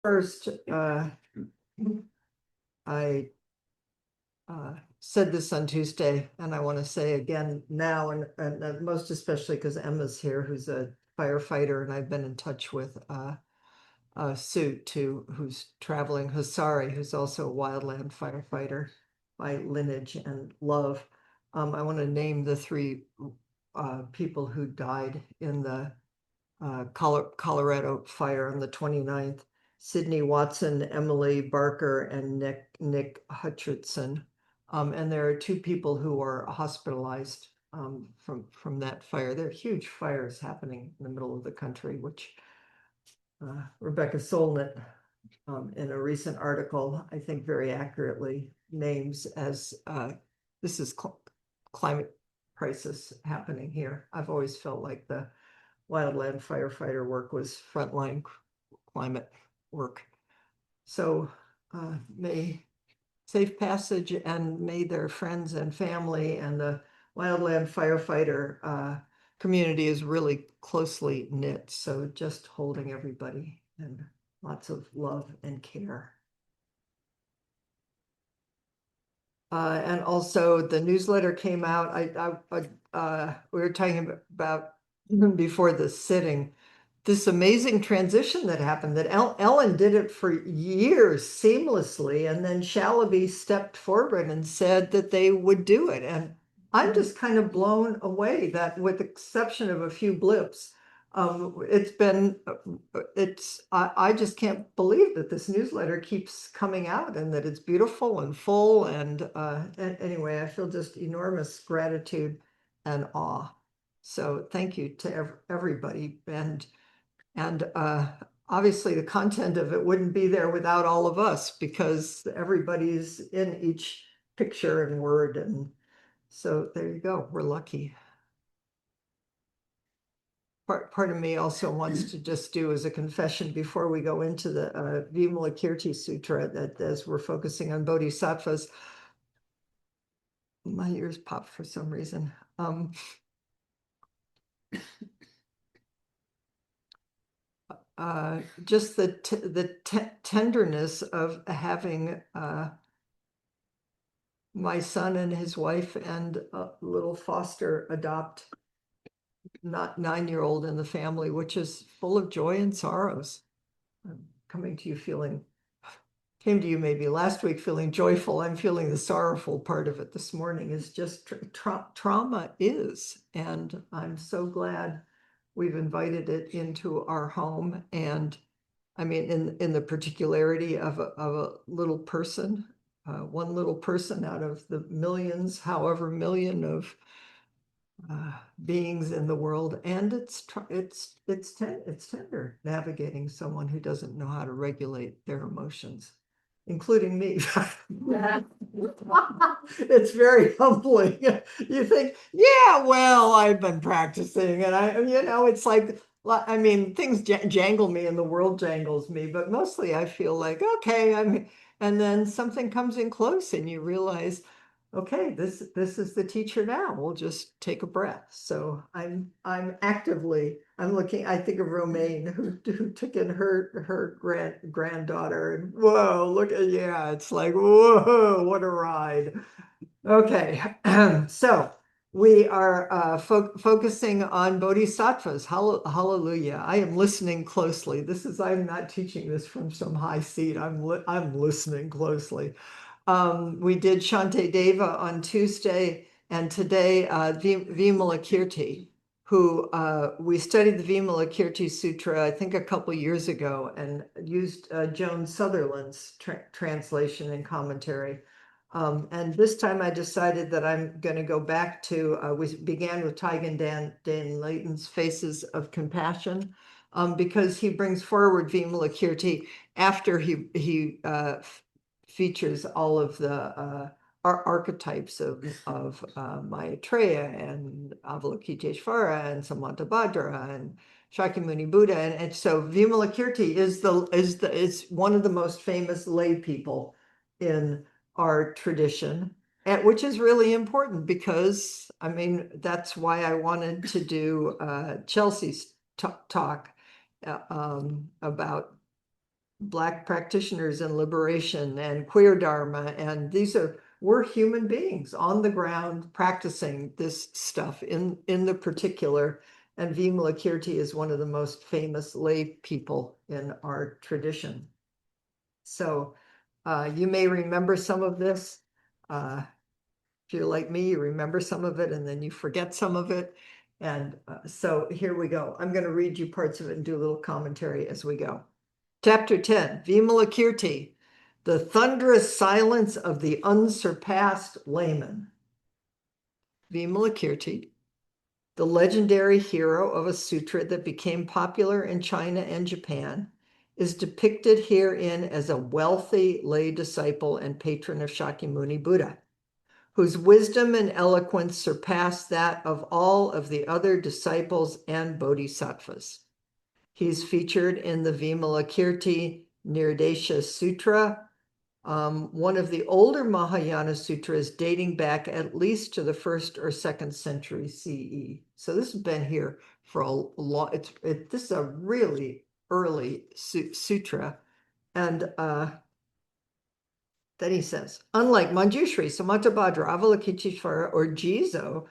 First, I said this on Tuesday, and I want to say again now, and most especially because Emma's here, who's a firefighter, and I've been in touch with Sue too, who's traveling, Hasari, who's also a wildland firefighter by lineage and love. I want to name the three people who died in the Colorado fire on the 29th. Sydney Watson, Emily Barker, and Nick Hutchinson. And there are two people who are hospitalized from that fire. There are huge fires happening in the middle of the country, which Rebecca Solnit, in a recent article, I think very accurately names as this is climate crisis happening here. I've always felt like the wildland firefighter work was frontline climate work. So may safe passage, and may their friends and family and the wildland firefighter community is really closely knit. So just holding everybody and lots of love and care. And also the newsletter came out. We were talking about before the sitting, this amazing transition that happened, that Ellen did it for years seamlessly, and then Shalaby stepped forward and said that they would do it. And I'm just kind of blown away that, with the exception of a few blips, I just can't believe that this newsletter keeps coming out and that it's beautiful and full. And anyway, I feel just enormous gratitude and awe. So thank you to everybody. And obviously the content of it wouldn't be there without all of us, because everybody's in each picture and word. And so there you go. We're lucky. Part of me also wants to just do as a confession before we go into the Vimalakirti Sutra, that as we're focusing on Bodhisattvas, my ears popped for some reason. Just the tenderness of having my son and his wife and a little foster adopt not 9-year-old in the family, which is full of joy and sorrows. I'm coming to you came to you maybe last week feeling joyful. I'm feeling the sorrowful part of it this morning. Is just trauma is, and I'm so glad we've invited it into our home. And I mean, in the particularity of a little person, one little person out of the millions, however million of beings in the world. And it's tender navigating someone who doesn't know how to regulate their emotions, including me. It's very humbling. You think, yeah, well, I've been practicing, and it's like, I mean, things jangle me and the world jangles me, but mostly I feel like, okay, and then something comes in close and you realize, okay, this is the teacher now. We'll just take a breath. So I'm looking. I think of Romaine, who took in her granddaughter, and whoa, look at, yeah, it's like, whoa, what a ride. Okay, so we are focusing on Bodhisattvas. Hallelujah! I am listening closely. I'm not teaching this from some high seat. I'm listening closely. We did Shantideva on Tuesday, and today Vimalakirti, who we studied the Vimalakirti Sutra, I think a couple years ago, and used Joan Sutherland's translation and commentary. And this time I decided that I'm going to go back to, we began with Taigen Dan Layton's Faces of Compassion, because he brings forward Vimalakirti after he features all of the archetypes of Maitreya and Avalokiteshvara and Samantabhadra and Shakyamuni Buddha, and so Vimalakirti is one of the most famous lay people in our tradition, which is really important, because I mean, that's why I wanted to do Chelsea's talk about Black practitioners in liberation and queer Dharma. And we're human beings on the ground practicing this stuff in the particular. And Vimalakirti is one of the most famous lay people in our tradition. So you may remember some of this. If you're like me, you remember some of it and then you forget some of it. And so here we go. I'm going to read you parts of it and do a little commentary as we go. Chapter 10, Vimalakirti, the thunderous silence of the unsurpassed layman. Vimalakirti, the legendary hero of a sutra that became popular in China and Japan, is depicted herein as a wealthy lay disciple and patron of Shakyamuni Buddha, whose wisdom and eloquence surpass that of all of the other disciples and bodhisattvas. He's featured in the Vimalakirti Nirdesha Sutra, one of the older Mahayana sutras dating back at least to the 1st or 2nd century CE. So this has been here for a long, this is a really early sutra. And then he says, unlike Manjushri, Samantabhadra, Avalokiteshvara, or Jizo,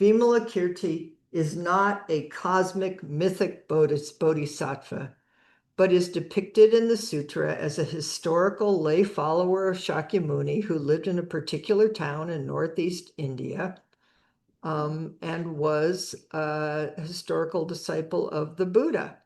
Vimalakirti is not a cosmic mythic bodhisattva, but is depicted in the sutra as a historical lay follower of Shakyamuni who lived in a particular town in northeast India and was a historical disciple of the Buddha.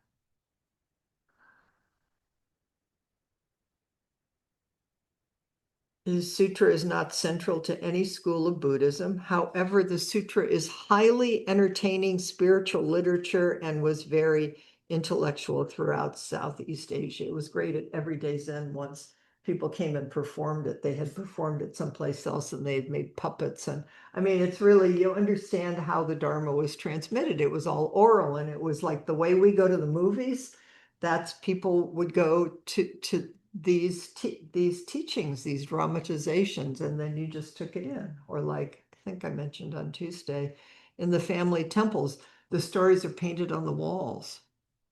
His sutra is not central to any school of Buddhism. However, the sutra is highly entertaining spiritual literature and was very intellectual throughout Southeast Asia. It was great at Everyday Zen. Once people came and performed it, they had performed it someplace else and they had made puppets. And I mean, it's really, you understand how the Dharma was transmitted. It was all oral, and it was like the way we go to the movies. That's people would go to these teachings, these dramatizations, and then you just took it in. Or like I think I mentioned on Tuesday, in the family temples, the stories are painted on the walls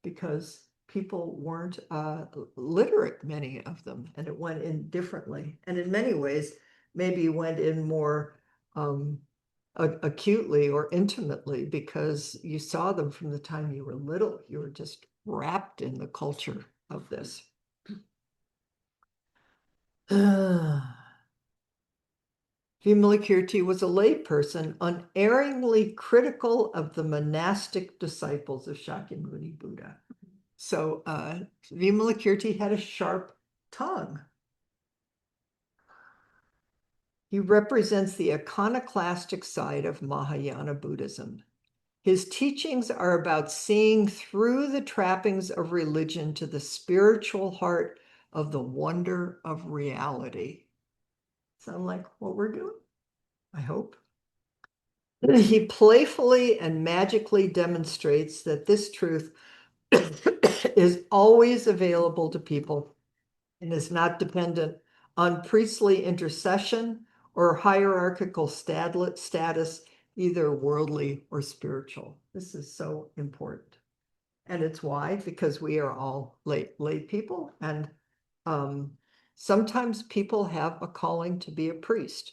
because people weren't literate, many of them, and it went in differently. And in many ways, maybe went in more acutely or intimately because you saw them from the time you were little. You were just wrapped in the culture of this. Vimalakirti was a layperson unerringly critical of the monastic disciples of Shakyamuni Buddha. So Vimalakirti had a sharp tongue. He represents the iconoclastic side of Mahayana Buddhism. His teachings are about seeing through the trappings of religion to the spiritual heart of the wonder of reality. Sound like what we're doing? I hope. He playfully and magically demonstrates that this truth is always available to people and is not dependent on priestly intercession or hierarchical status, either worldly or spiritual. This is so important. And it's why, because we are all lay people, and sometimes people have a calling to be a priest.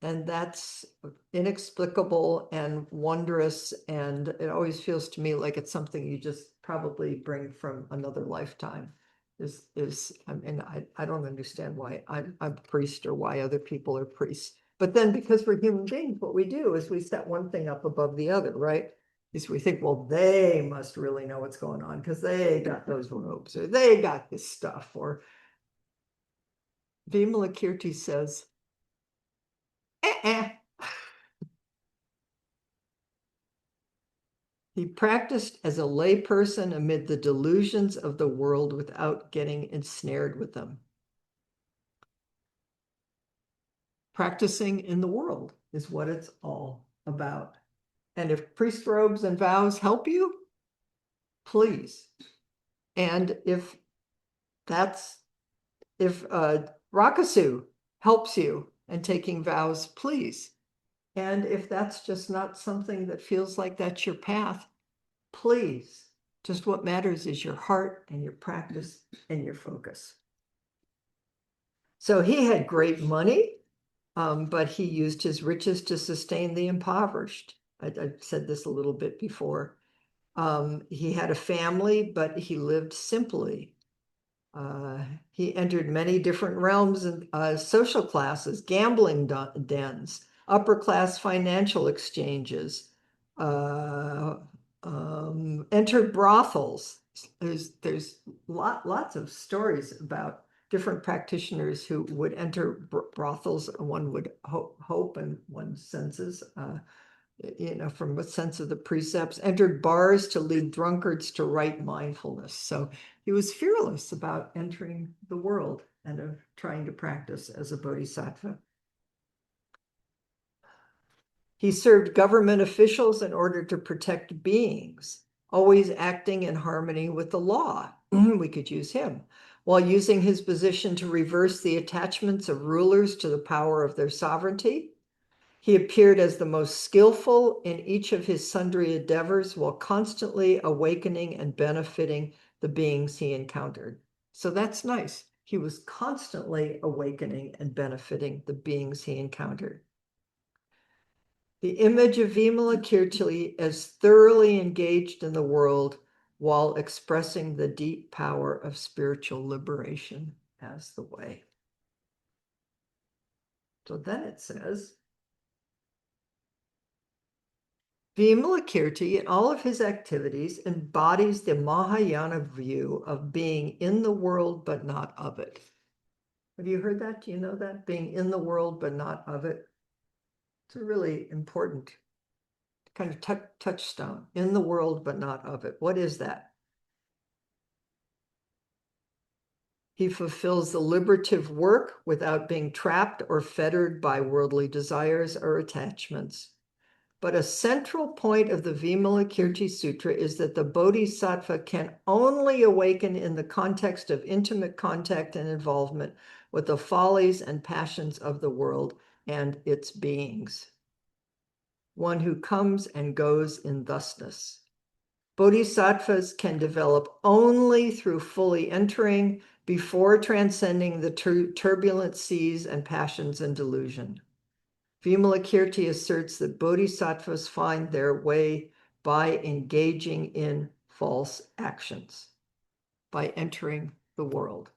And that's inexplicable and wondrous. And it always feels to me like it's something you just probably bring from another lifetime. I mean, I don't understand why I'm a priest or why other people are priests. But then because we're human beings, what we do is we set one thing up above the other, right? Is we think, well, they must really know what's going on because they got those robes or they got this stuff. Or Vimalakirti says, eh. He practiced as a layperson amid the delusions of the world without getting ensnared with them. Practicing in the world is what it's all about. And if priest robes and vows help you, please. And if Rakasu helps you in taking vows, please. And if that's just not something that feels like that's your path, please. Just what matters is your heart and your practice and your focus. So he had great money, but he used his riches to sustain the impoverished. I said this a little bit before. He had a family, but he lived simply. He entered many different realms and social classes, gambling dens, upper class financial exchanges, uh, entered brothels. There's lots of stories about different practitioners who would enter brothels. One would hope and one senses. From a sense of the precepts, entered bars to lead drunkards to right mindfulness. So he was fearless about entering the world and of trying to practice as a bodhisattva. He served government officials in order to protect beings, always acting in harmony with the law. We could use him, while using his position to reverse the attachments of rulers to the power of their sovereignty. He appeared as the most skillful in each of his sundry endeavors while constantly awakening and benefiting the beings he encountered. So that's nice. He was constantly awakening and benefiting the beings he encountered. The image of Vimalakirti as thoroughly engaged in the world while expressing the deep power of spiritual liberation as the way. So then it says, Vimalakirti, in all of his activities, embodies the Mahayana view of being in the world but not of it. Have you heard that? Do you know that? Being in the world but not of it. It's a really important kind of touchstone. In the world but not of it. What is that? He fulfills the liberative work without being trapped or fettered by worldly desires or attachments. But a central point of the Vimalakirti Sutra is that the Bodhisattva can only awaken in the context of intimate contact and involvement with the follies and passions of the world and its beings. One who comes and goes in thusness. Bodhisattvas can develop only through fully entering before transcending the turbulent seas and passions and delusion. Vimalakirti asserts that bodhisattvas find their way by engaging in false actions, by entering the world.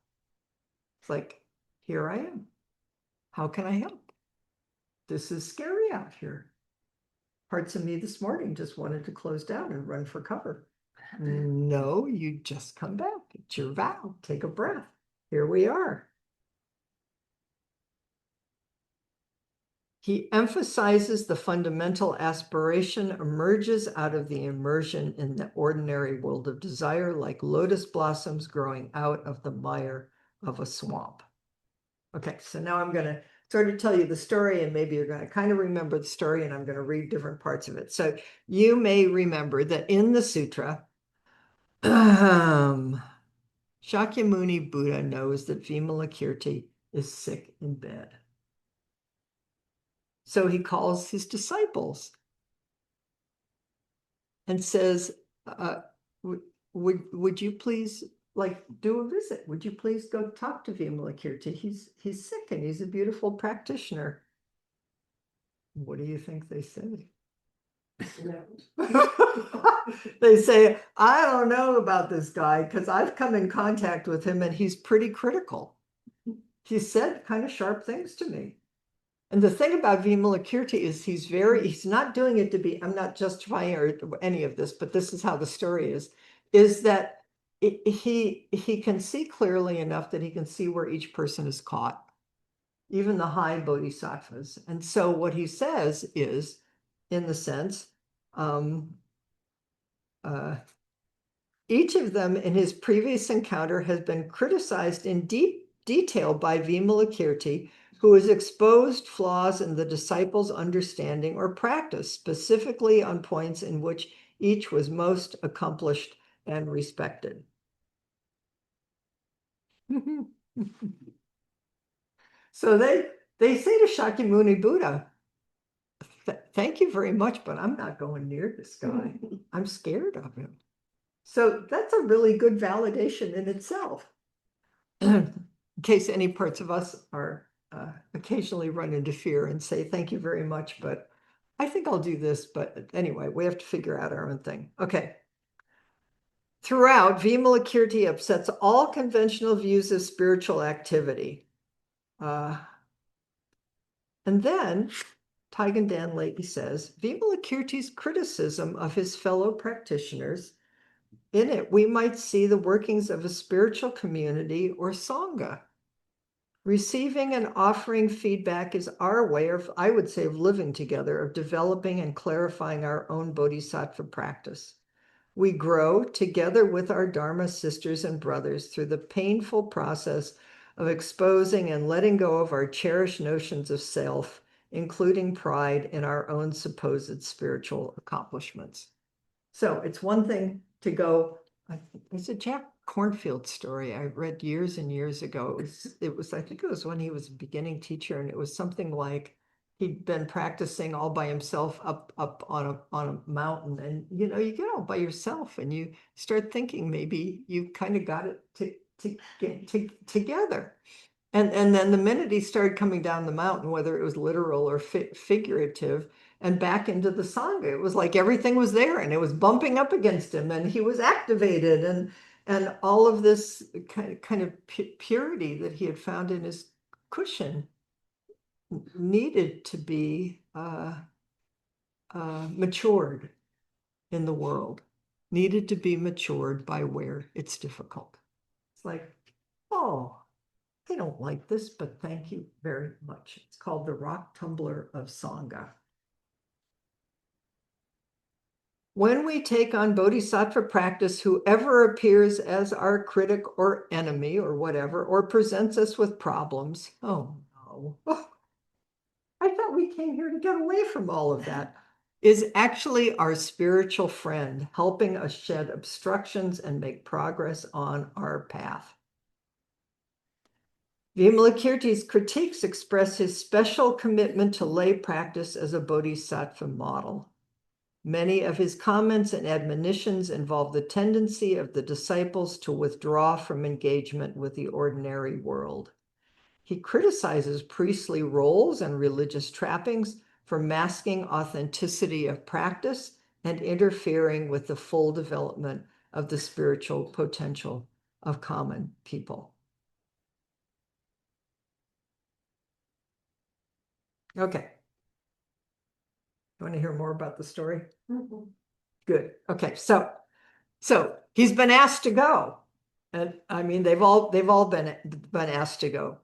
It's like, here I am. How can I help? This is scary out here. Parts of me this morning just wanted to close down and run for cover. No, you just come back. It's your vow. Take a breath. Here we are. He emphasizes the fundamental aspiration emerges out of the immersion in the ordinary world of desire, like lotus blossoms growing out of the mire of a swamp. Okay, so now I'm going to sort of tell you the story, and maybe you're going to kind of remember the story, and I'm going to read different parts of it. So you may remember that in the sutra, Shakyamuni Buddha knows that Vimalakirti is sick in bed. So he calls his disciples and says, would you please do a visit? Would you please go talk to Vimalakirti? He's sick and he's a beautiful practitioner. What do you think they say? They say, I don't know about this guy because I've come in contact with him and he's pretty critical. He said kind of sharp things to me. And the thing about Vimalakirti is he's not doing it to be, I'm not justifying or any of this, but this is how the story is that he can see clearly enough that he can see where each person is caught, even the high bodhisattvas. And so what he says is, in the sense, each of them in his previous encounter has been criticized in deep detail by Vimalakirti, who has exposed flaws in the disciples' understanding or practice, specifically on points in which each was most accomplished and respected. So they say to Shakyamuni Buddha, thank you very much, but I'm not going near this guy. I'm scared of him. So that's a really good validation in itself. In case any parts of us are occasionally run into fear and say, thank you very much, but I think I'll do this. But anyway, we have to figure out our own thing. Okay. Throughout, Vimalakirti upsets all conventional views of spiritual activity. And then Taigen Dan Lately says, Vimalakirti's criticism of his fellow practitioners, in it we might see the workings of a spiritual community or sangha. Receiving and offering feedback is our way of, I would say, of living together, of developing and clarifying our own bodhisattva practice. We grow together with our Dharma sisters and brothers through the painful process of exposing and letting go of our cherished notions of self, including pride in our own supposed spiritual accomplishments. So it's one thing to go, it's a Jack Cornfield story I read years and years ago. I think it was when he was a beginning teacher, and it was something like he'd been practicing all by himself up on a mountain. And you get all by yourself and you start thinking maybe you kind of got it to get together. And then the minute he started coming down the mountain, whether it was literal or figurative, and back into the Sangha, it was like everything was there and it was bumping up against him and he was activated, and all of this kind of purity that he had found in his cushion needed to be matured in the world, needed to be matured by where it's difficult. It's like, oh, I don't like this, but thank you very much. It's called the rock tumbler of Sangha. When we take on bodhisattva practice, whoever appears as our critic or enemy or whatever, or presents us with problems, oh no, I thought we came here to get away from all of that, is actually our spiritual friend, helping us shed obstructions and make progress on our path. Vimalakirti's critiques express his special commitment to lay practice as a bodhisattva model. Many of his comments and admonitions involve the tendency of the disciples to withdraw from engagement with the ordinary world. He criticizes priestly roles and religious trappings for masking authenticity of practice and interfering with the full development of the spiritual potential of common people. Okay. You want to hear more about the story? Mm-hmm. Good. Okay. So he's been asked to go. And I mean, they've all been asked to go.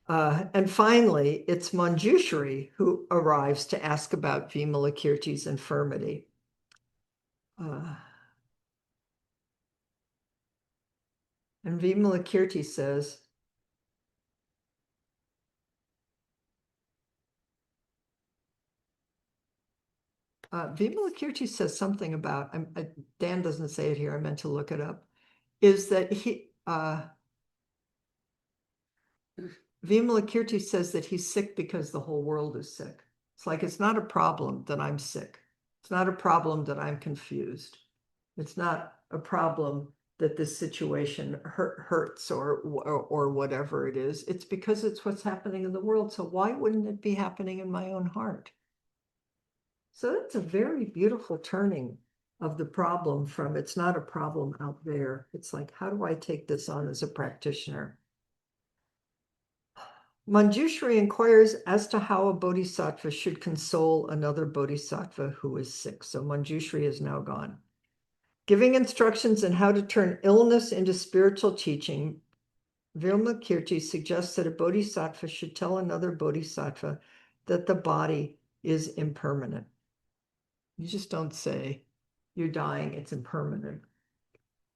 And finally, it's Manjushri who arrives to ask about Vimalakirti's infirmity. And Vimalakirti says, Vimalakirti says something about, Dan doesn't say it here, I meant to look it up, is that Vimalakirti says that he's sick because the whole world is sick. It's like, it's not a problem that I'm sick. It's not a problem that I'm confused. It's not a problem that this situation hurts or whatever it is. It's because it's what's happening in the world. So why wouldn't it be happening in my own heart? So it's a very beautiful turning of the problem from it's not a problem out there. It's like, how do I take this on as a practitioner? Manjushri inquires as to how a bodhisattva should console another bodhisattva who is sick. So Manjushri is now gone. Giving instructions on how to turn illness into spiritual teaching, Vimalakirti suggests that a bodhisattva should tell another bodhisattva that the body is impermanent. You just don't say, you're dying, it's impermanent.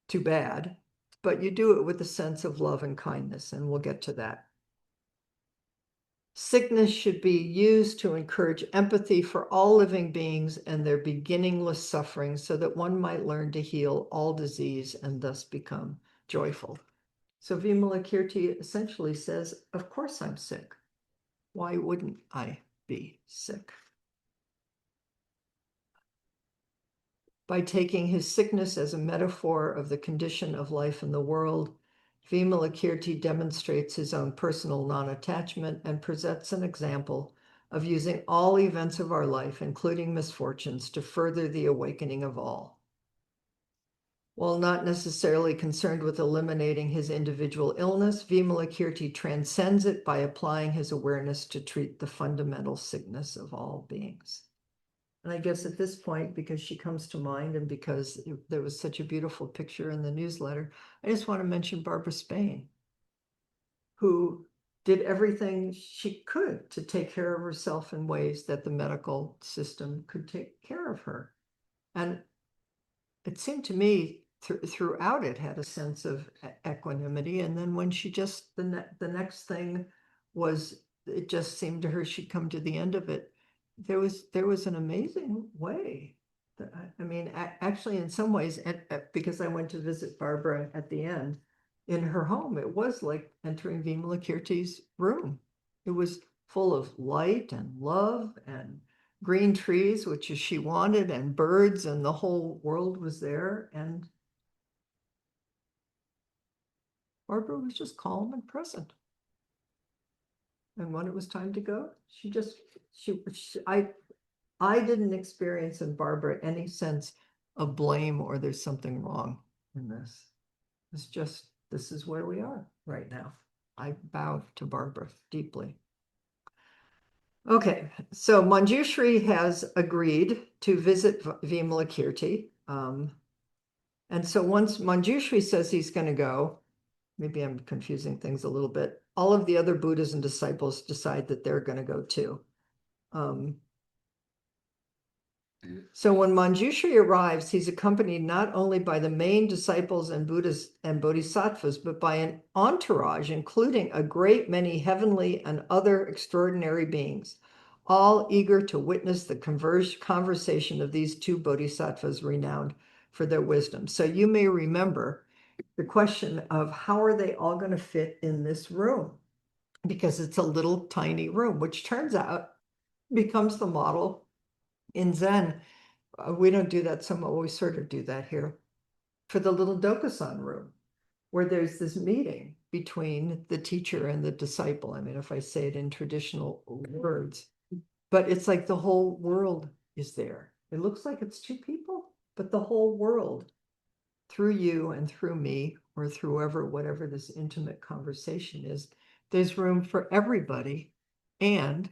Too bad. But you do it with a sense of love and kindness, and we'll get to that. Sickness should be used to encourage empathy for all living beings and their beginningless suffering so that one might learn to heal all disease and thus become joyful. So Vimalakirti essentially says, of course I'm sick. Why wouldn't I be sick? By taking his sickness as a metaphor of the condition of life in the world, Vimalakirti demonstrates his own personal non-attachment and presents an example of using all events of our life, including misfortunes, to further the awakening of all. While not necessarily concerned with eliminating his individual illness, Vimalakirti transcends it by applying his awareness to treat the fundamental sickness of all beings. And I guess at this point, because she comes to mind and because there was such a beautiful picture in the newsletter, I just want to mention Barbara Spain, who did everything she could to take care of herself in ways that the medical system could take care of her. And it seemed to me throughout it had a sense of equanimity. And then when she just, the next thing was, it just seemed to her she'd come to the end of it. There was an amazing way. I mean, actually, in some ways, because I went to visit Barbara at the end in her home, it was like entering Vimalakirti's room. It was full of light and love and green trees, which is she wanted, and birds, and the whole world was there. And Barbara was just calm and present. And when it was time to go, I didn't experience in Barbara any sense of blame or there's something wrong in this. It's just, this is where we are right now. I bow to Barbara deeply. Okay, so Manjushri has agreed to visit Vimalakirti. And so once Manjushri says he's going to go, maybe I'm confusing things a little bit, all of the other Buddhas and disciples decide that they're going to go too. So when Manjushri arrives, he's accompanied not only by the main disciples and Buddhas and Bodhisattvas, but by an entourage, including a great many heavenly and other extraordinary beings, all eager to witness the conversation of these two Bodhisattvas renowned for their wisdom. So you may remember the question of how are they all going to fit in this room? Because it's a little tiny room, which turns out becomes the model in Zen. We don't do that somewhat, we sort of do that here for the little Dokusan room, where there's this meeting between the teacher and the disciple. I mean, if I say it in traditional words, but it's like the whole world is there. It looks like it's two people, but the whole world, through you and through me, or through whatever this intimate conversation is, there's room for everybody. And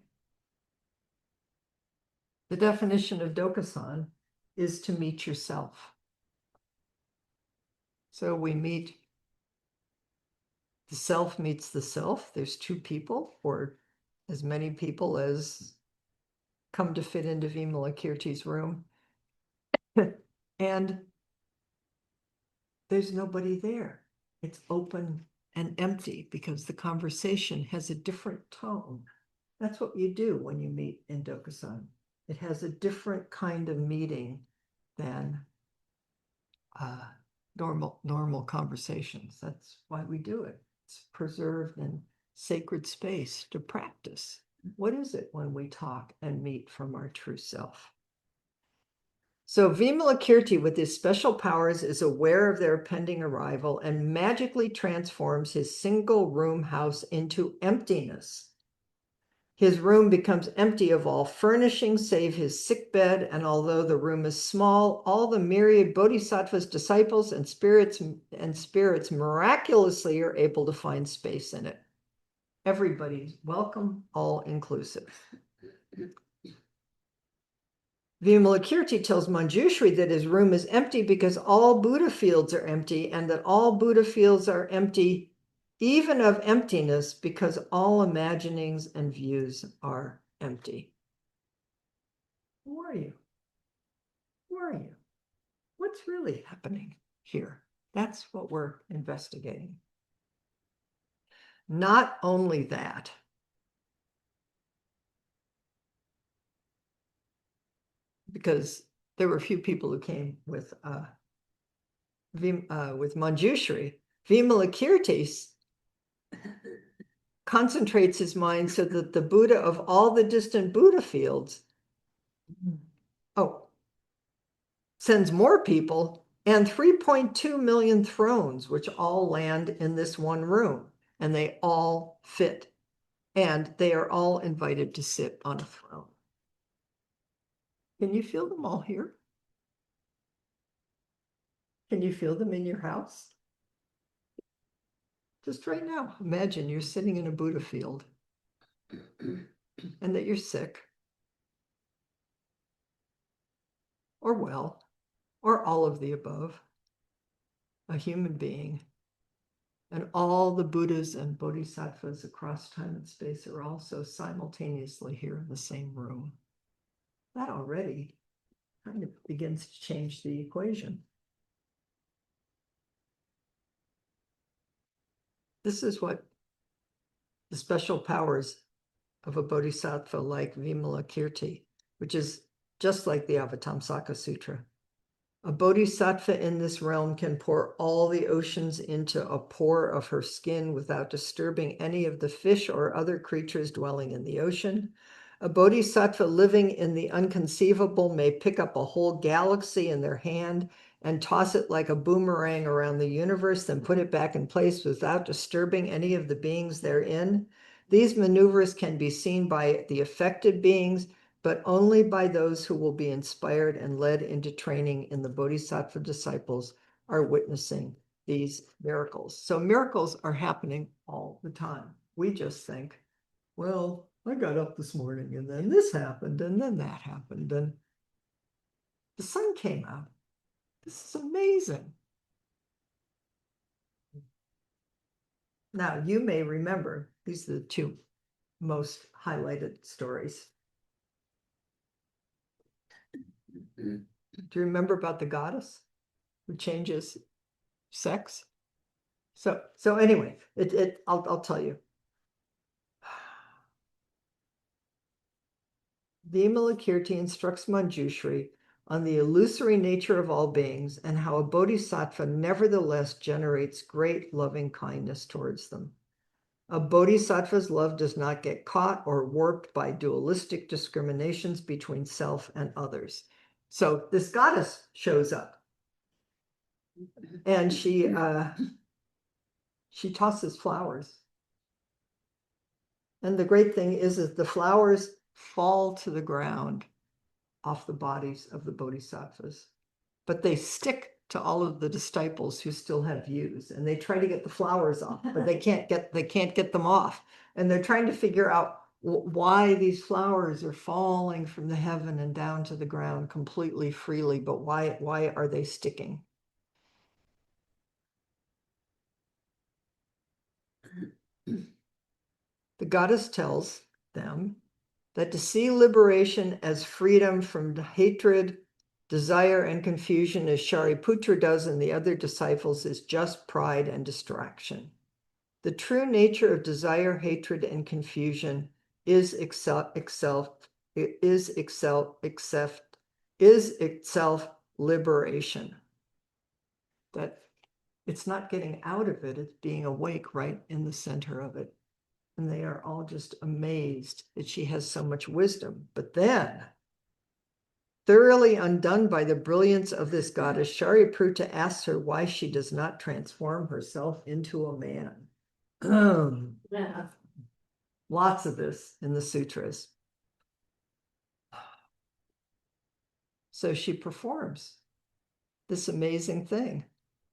the definition of Dokusan is to meet yourself. So we meet, the self meets the self. There's two people, or as many people as come to fit into Vimalakirti's room. And there's nobody there. It's open and empty because the conversation has a different tone. That's what you do when you meet in Dokusan. It has a different kind of meeting than normal conversations. That's why we do it. It's preserved in sacred space to practice. What is it when we talk and meet from our true self? So Vimalakirti, with his special powers, is aware of their pending arrival and magically transforms his single room house into emptiness. His room becomes empty of all furnishings save his sick bed, and although the room is small, all the myriad bodhisattvas, disciples, and spirits miraculously are able to find space in it. Everybody's welcome, all inclusive. Vimalakirti tells Manjushri that his room is empty because all Buddha fields are empty, and that all Buddha fields are empty, even of emptiness, because all imaginings and views are empty. Who are you? Who are you? What's really happening here? That's what we're investigating. Not only that, because there were a few people who came with Manjushri, Vimalakirti concentrates his mind so that the Buddha of all the distant Buddha fields, sends more people and 3.2 million thrones, which all land in this one room, and they all fit, and they are all invited to sit on a throne. Can you feel them all here? Can you feel them in your house? Just right now, imagine you're sitting in a Buddha field and that you're sick or well, or all of the above, a human being. And all the Buddhas and Bodhisattvas across time and space are also simultaneously here in the same room. That already kind of begins to change the equation. This is what the special powers of a bodhisattva like Vimalakirti, which is just like the Avatamsaka Sutra. A bodhisattva in this realm can pour all the oceans into a pore of her skin without disturbing any of the fish or other creatures dwelling in the ocean. A bodhisattva living in the unconceivable may pick up a whole galaxy in their hand and toss it like a boomerang around the universe, then put it back in place without disturbing any of the beings therein. These maneuvers can be seen by the affected beings, but only by those who will be inspired and led into training in the Bodhisattva disciples are witnessing these miracles. So miracles are happening all the time. We just think, well, I got up this morning and then this happened and then that happened and the sun came out. This is amazing. Now, you may remember, these are the two most highlighted stories. Do you remember about the goddess who changes sex? So anyway, I'll tell you. Vimalakirti instructs Manjushri on the illusory nature of all beings and how a bodhisattva nevertheless generates great loving kindness towards them. A bodhisattva's love does not get caught or warped by dualistic discriminations between self and others. So this goddess shows up and she tosses flowers. And the great thing is that the flowers fall to the ground off the bodies of the bodhisattvas, but they stick to all of the disciples who still have views, and they try to get the flowers off, but they can't get them off. And they're trying to figure out why these flowers are falling from the heaven and down to the ground completely freely, but why are they sticking? The goddess tells them that to see liberation as freedom from hatred, desire, and confusion, as Shariputra does and the other disciples, is just pride and distraction. The true nature of desire, hatred, and confusion is itself liberation. That it's not getting out of it, it's being awake right in the center of it. And they are all just amazed that she has so much wisdom. But then, thoroughly undone by the brilliance of this goddess, Shariputra asks her why she does not transform herself into a man. Yeah. Lots of this in the sutras. So she performs this amazing thing.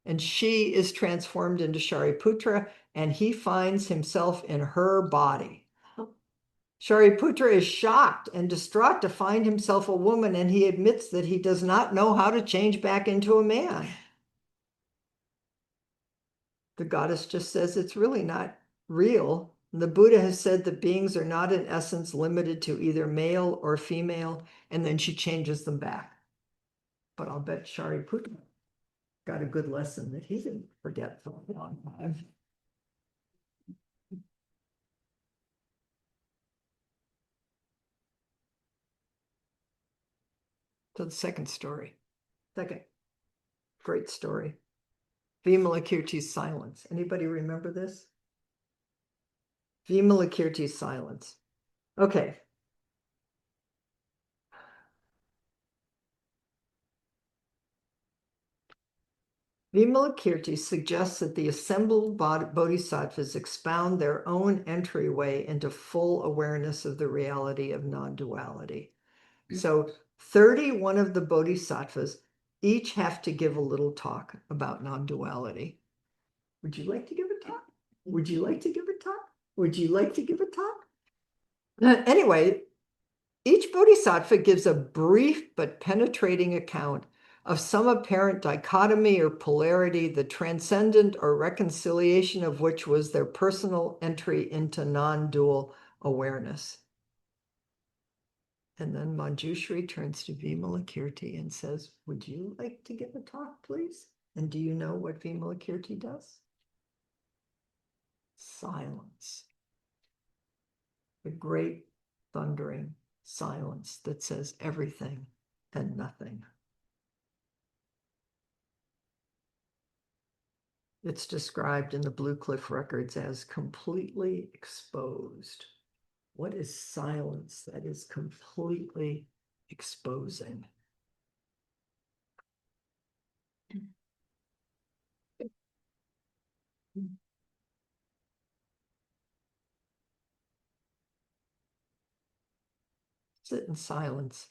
And she is transformed into Shariputra, and he finds himself in her body. Shariputra is shocked and distraught to find himself a woman, and he admits that he does not know how to change back into a man. The goddess just says it's really not real. The Buddha has said that beings are not in essence limited to either male or female, and then she changes them back. But I'll bet Shariputra got a good lesson that he didn't forget for a long time. So the second great story, Vimalakirti's silence. Anybody remember this? Vimalakirti's silence. Okay. Vimalakirti suggests that the assembled bodhisattvas expound their own entryway into full awareness of the reality of non-duality. So 31 of the bodhisattvas each have to give a little talk about non-duality. Would you like to give a talk? Would you like to give a talk? Would you like to give a talk? Anyway, each bodhisattva gives a brief but penetrating account of some apparent dichotomy or polarity, the transcendent or reconciliation of which was their personal entry into non-dual awareness. And then Manjushri turns to Vimalakirti and says, would you like to give a talk, please? And do you know what Vimalakirti does? Silence. The great thundering silence that says everything and nothing. It's described in the Blue Cliff Records as completely exposed. What is silence that is completely exposing? Sit in silence.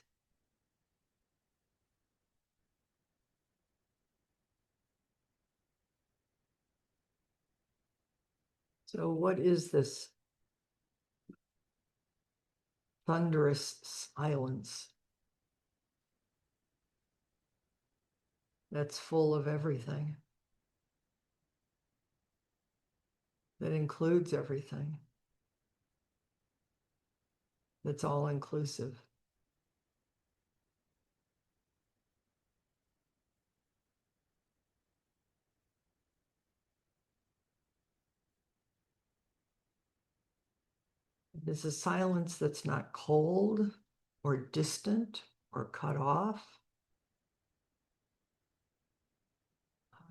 So what is this thunderous silence that's full of everything, that includes everything, that's all inclusive? It is a silence that's not cold or distant or cut off.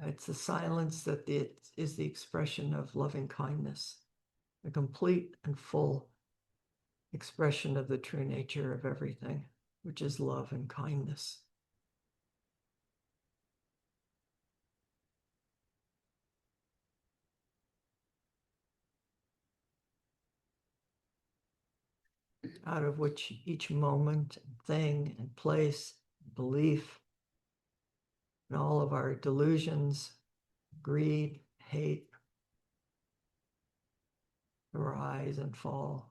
It's a silence that is the expression of loving kindness, a complete and full expression of the true nature of everything, which is love and kindness. Out of which each moment, thing, and place, belief, and all of our delusions, greed, hate, arise and fall.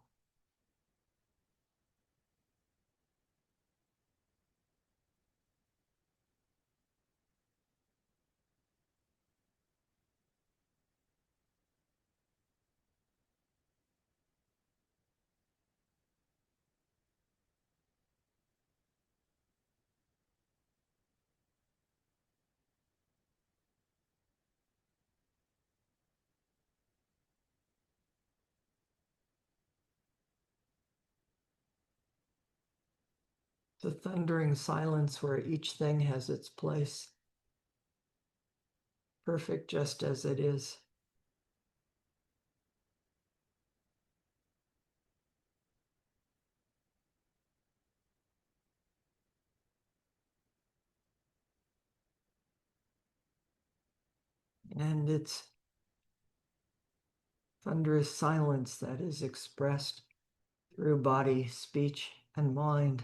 The thundering silence where each thing has its place, perfect just as it is. And it's thunderous silence that is expressed through body, speech, and mind.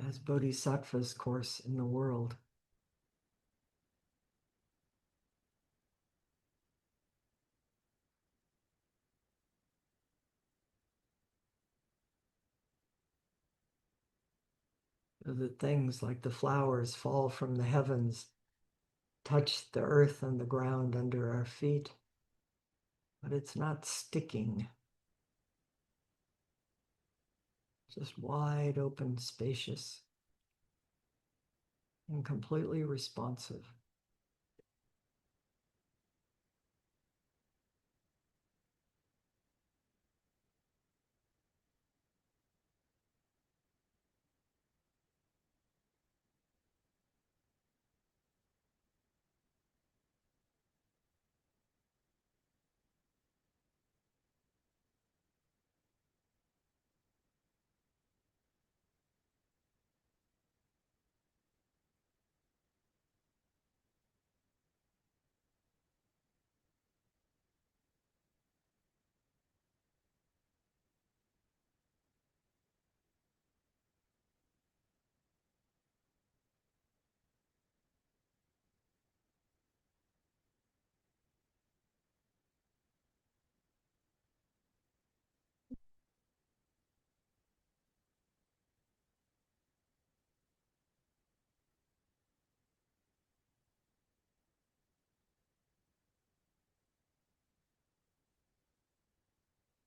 As Bodhisattva's course in the world. So that things like the flowers fall from the heavens, touch the earth and the ground under our feet, but it's not sticking. Just wide open, spacious, and completely responsive.